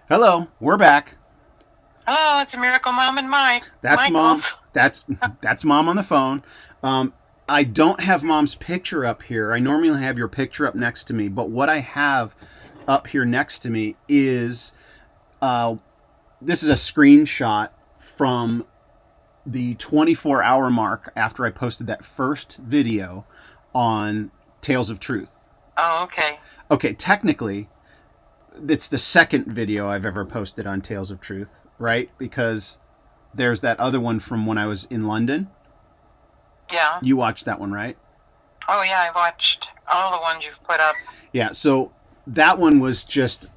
Hello, we're back. Hello, it's a Miracle Mom and Mike. That's mom. Michael's. That's mom on the phone. Um, I don't have mom's picture up here. I normally have your picture up next to me, but what I have up here next to me is uh, this is a screenshot from the 24-hour mark after I posted that first video on Tales of Truth. Oh, okay. Okay, technically, it's the second video I've ever posted on Tales of Truth, right? Because there's that other one from when I was in London. Yeah. You watched that one, right? Oh, yeah, I've watched all the ones you've put up. Yeah, so that one was just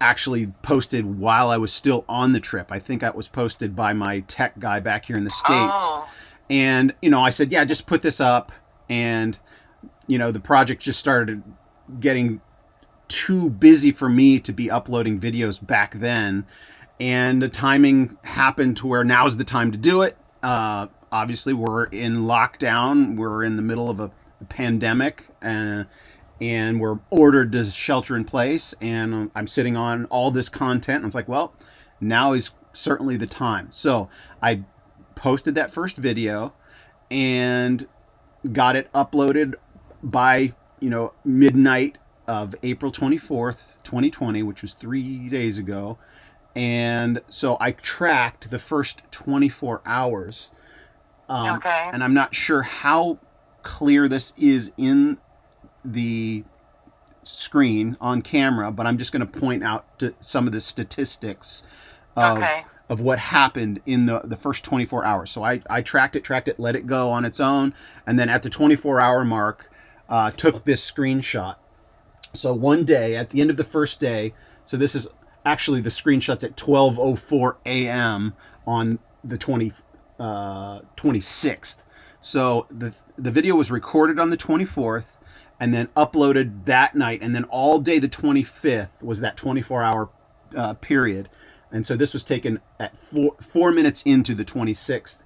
actually posted while I was still on the trip. I think that was posted by my tech guy back here in the States. Oh, And, I said, yeah, just put this up. And, the project just started getting too busy for me to be uploading videos back then. And the timing happened to where now is the time to do it. Obviously, we're in lockdown. We're in the middle of a pandemic, and we're ordered to shelter in place. And I'm sitting on all this content. And it's like, well, now is certainly the time. So I posted that first video and got it uploaded by midnight of April 24th, 2020, which was 3 days ago. And so I tracked the first 24 hours. okay. And I'm not sure how clear this is in the screen on camera, but I'm just going to point out to some of the statistics of Okay. of what happened in the first 24 hours. So I tracked it, let it go on its own, and then at the 24-hour mark, took this screenshot. So one day, at the end of the first day, so this is actually the screenshots at 12:04 a.m. on the 26th. So the video was recorded on the 24th and then uploaded that night, and then all day the 25th was that 24-hour period. And so this was taken at 4 minutes into the 26th.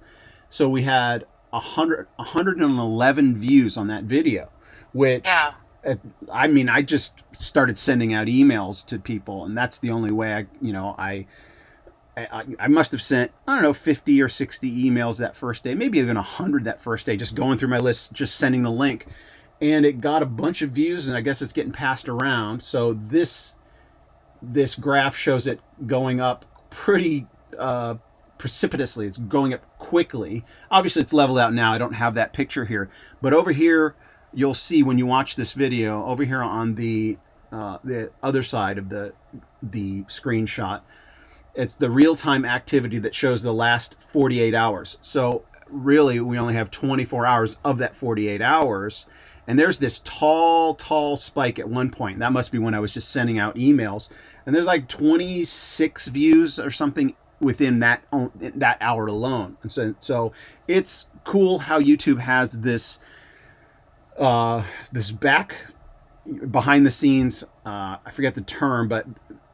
So we had 111 views on that video, which Yeah. I mean, I just started sending out emails to people, and that's the only way I must have sent, I don't know, 50 or 60 emails that first day, maybe even 100 that first day, just going through my list, just sending the link. And it got a bunch of views, and I guess it's getting passed around. So this graph shows it going up pretty precipitously. It's going up quickly. Obviously, it's leveled out now. I don't have that picture here. But over here, you'll see when you watch this video, over here on the other side of the screenshot, it's the real-time activity that shows the last 48 hours. So really, we only have 24 hours of that 48 hours. And there's this tall spike at one point. That must be when I was just sending out emails. And there's like 26 views or something within that hour alone. And so it's cool how YouTube has this back behind the scenes. I forget the term, but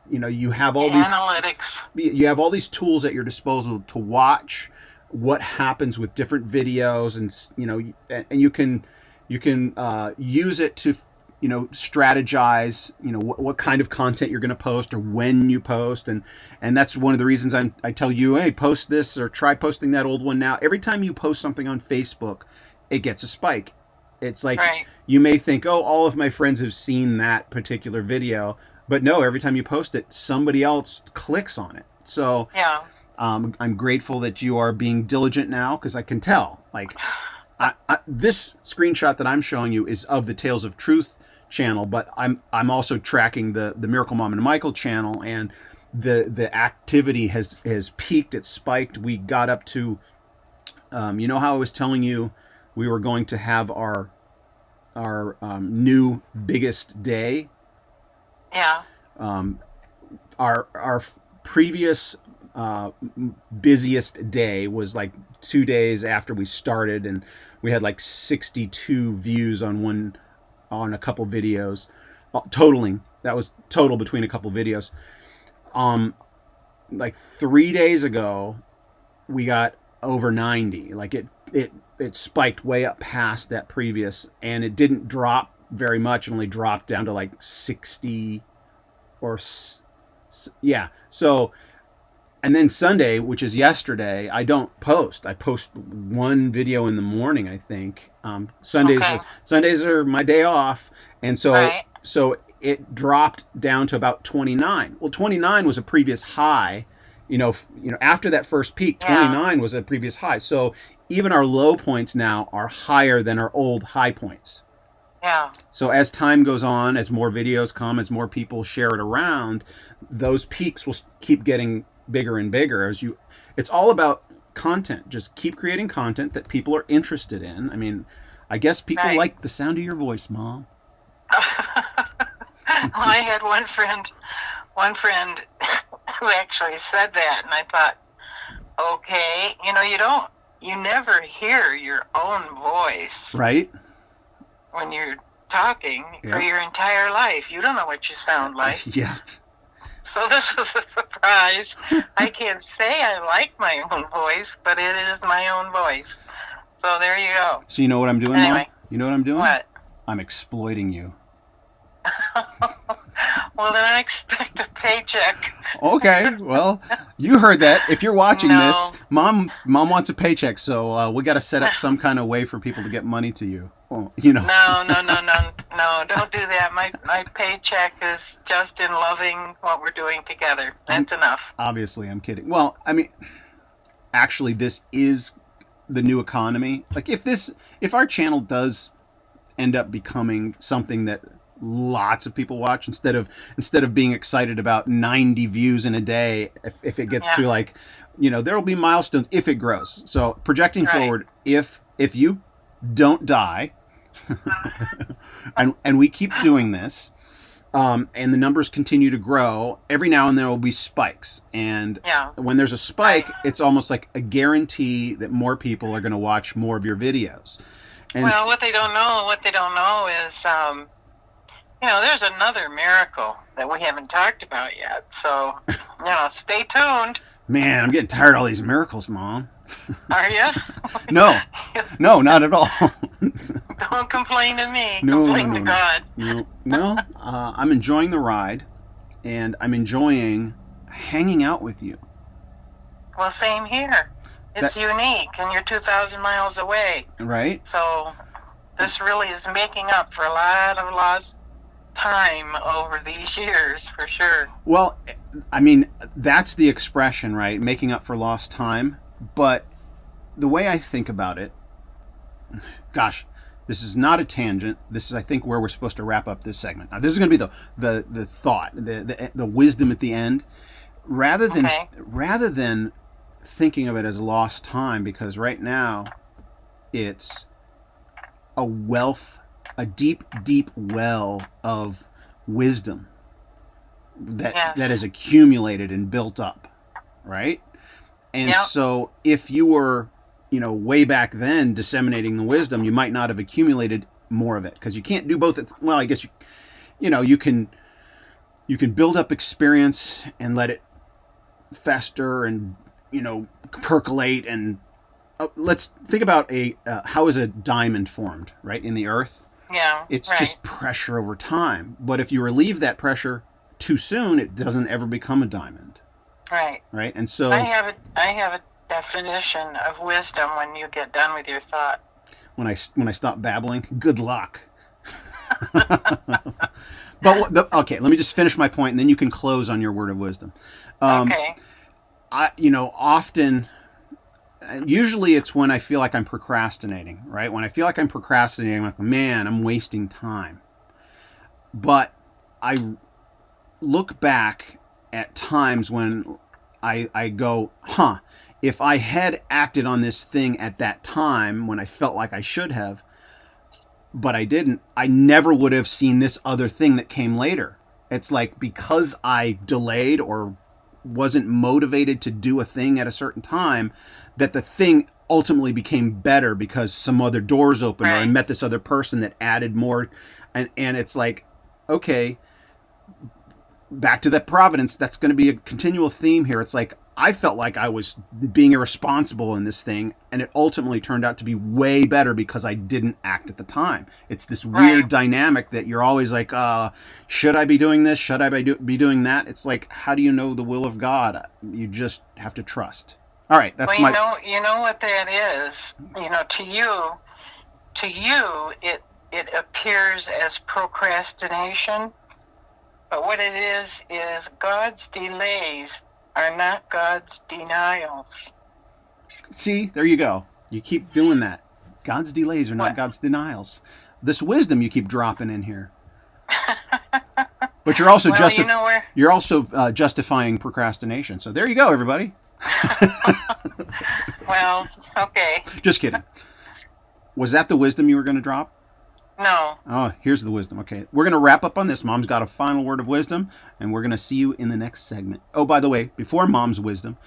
you have all these Analytics. tools at your disposal to watch what happens with different videos, and you can use it to strategize what kind of content you're going to post or when you post, and that's one of the reasons I tell you, hey, post this or try posting that old one now. Every time you post something on Facebook, it gets a spike. It's like, Right. you may think, oh, all of my friends have seen that particular video, but no, every time you post it, somebody else clicks on it. So Yeah. I'm grateful that you are being diligent now, because I can tell. Like, this screenshot that I'm showing you is of the Tales of Truth channel, but I'm also tracking the Miracle Mom and Michael channel, and the activity has peaked. It's spiked. We got up to, how I was telling you we were going to have our new biggest day. Yeah. Um, our previous busiest day was like 2 days after we started, and we had like 62 views on a couple videos, totaling. That was total between a couple videos. Like 3 days ago, we got over 90. Like it spiked way up past that previous, and it didn't drop very much. It only dropped down to like 60 or Yeah. So, and then Sunday, which is yesterday, I don't post. I post one video in the morning, I think. Okay. Sundays are my day off, and Right. so it dropped down to about 29. Well, 29 was a previous high. After that first peak, Yeah. 29 was a previous high. So even our low points now are higher than our old high points. Yeah. So as time goes on, as more videos come, as more people share it around, those peaks will keep getting bigger and bigger. It's all about content. Just keep creating content that people are interested in. I mean, I guess people Right. like the sound of your voice, Mom. Well, I had one friend who actually said that, and I thought, okay, you never hear your own voice Right? when you're talking for Yep. your entire life. You don't know what you sound like. Yeah. So this was a surprise. I can't say I like my own voice, but it is my own voice. So there you go. So you know what I'm doing, Mom? Anyway, You know what I'm doing? what? I'm exploiting you. Well, then I expect a paycheck. Okay, well, you heard that. If you're watching this, No. Mom wants a paycheck, so we got to set up some kind of way for people to get money to you. Well, No, no, no, no, no, don't do that. My paycheck is just in loving what we're doing together. That's enough. Obviously, I'm kidding. Well, I mean, actually, this is the new economy. Like, if our channel does end up becoming something that lots of people watch instead of being excited about 90 views in a day, if it gets to Yeah. like, there will be milestones if it grows. So projecting Right. forward, if you don't die, and we keep doing this, and the numbers continue to grow, every now and then there will be spikes. And Yeah. when there's a spike, it's almost like a guarantee that more people are going to watch more of your videos. And Well, what they don't know is, there's another miracle that we haven't talked about yet. So, stay tuned. man, I'm getting tired of all these miracles, Mom. Are you? No, not at all. Don't complain to me. No, Complain no, to no. God. No. Well, I'm enjoying the ride, and I'm enjoying hanging out with you. Well, same here. It's unique, and you're 2,000 miles away. Right? So this really is making up for a lot of lost time over these years, for sure. Well, I mean, that's the expression, right? Making up for lost time. But the way I think about it, gosh, this is not a tangent. This is, I think, where we're supposed to wrap up this segment. Now, this is going to be the thought, the wisdom at the end, rather than thinking of it as lost time, because right now it's a deep, deep well of wisdom that is accumulated and built up, right? And so if you were, way back then disseminating the wisdom, you might not have accumulated more of it, because you can't do both. Well, I guess you can build up experience and let it fester and percolate. And let's think about how is a diamond formed, right, in the earth? Yeah, it's right. just pressure over time. But if you relieve that pressure too soon, it doesn't ever become a diamond. Right. And so I have a definition of wisdom when you get done with your thought. When I stop babbling, good luck. But okay, let me just finish my point, and then you can close on your word of wisdom. Okay. Often, usually it's when I feel like I'm procrastinating, right? When I feel like I'm procrastinating, I'm like, man, I'm wasting time. But I look back at times when I go, if I had acted on this thing at that time when I felt like I should have, but I didn't, I never would have seen this other thing that came later. It's like, because I delayed or wasn't motivated to do a thing at a certain time, that the thing ultimately became better because some other doors opened, or I met this other person that added more. And it's like, okay, back to that providence, that's going to be a continual theme here. It's like I felt like I was being irresponsible in this thing, and it ultimately turned out to be way better because I didn't act at the time. It's this weird Right. dynamic that you're always like, should I be doing this? Should I be doing that? It's like, how do you know the will of God? You just have to trust. All right, that's Well, my. you know what that is. You know, to you, it appears as procrastination, but what it is God's delays are not God's denials. See, there you go. You keep doing that. God's delays are not What? God's denials. This wisdom you keep dropping in here. But you're also Well, you know where. you're also justifying procrastination. So there you go, everybody. Well, okay. Just kidding. Was that the wisdom you were going to drop? No. Oh, here's the wisdom. Okay, we're going to wrap up on this. Mom's got a final word of wisdom, and we're going to see you in the next segment. Oh, by the way, before Mom's wisdom,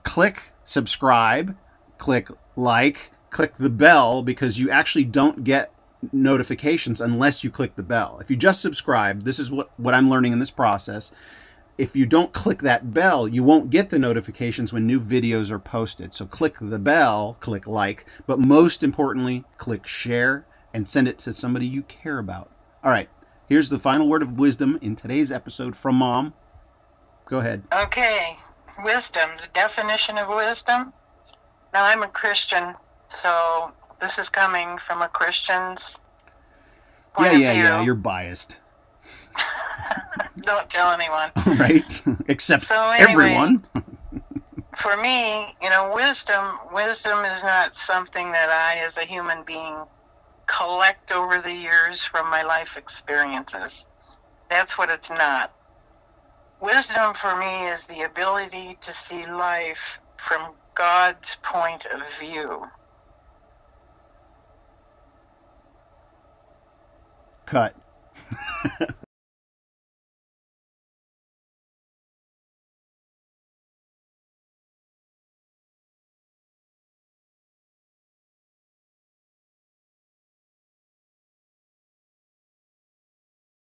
click subscribe, click like, click the bell, because you actually don't get notifications unless you click the bell. If you just subscribe, this is what I'm learning in this process. If you don't click that bell, you won't get the notifications when new videos are posted. So click the bell, click like, but most importantly, click share and send it to somebody you care about. All right, here's the final word of wisdom in today's episode from Mom. Go ahead. Okay. Wisdom, the definition of wisdom. Now, I'm a Christian, so this is coming from a Christian's point of view. Yeah, you're biased. Don't tell anyone. Right? Except So anyway, everyone. For me, you know, wisdom is not something that I, as a human being, collect over the years from my life experiences. That's what it's not. Wisdom for me is the ability to see life from God's point of view. Cut.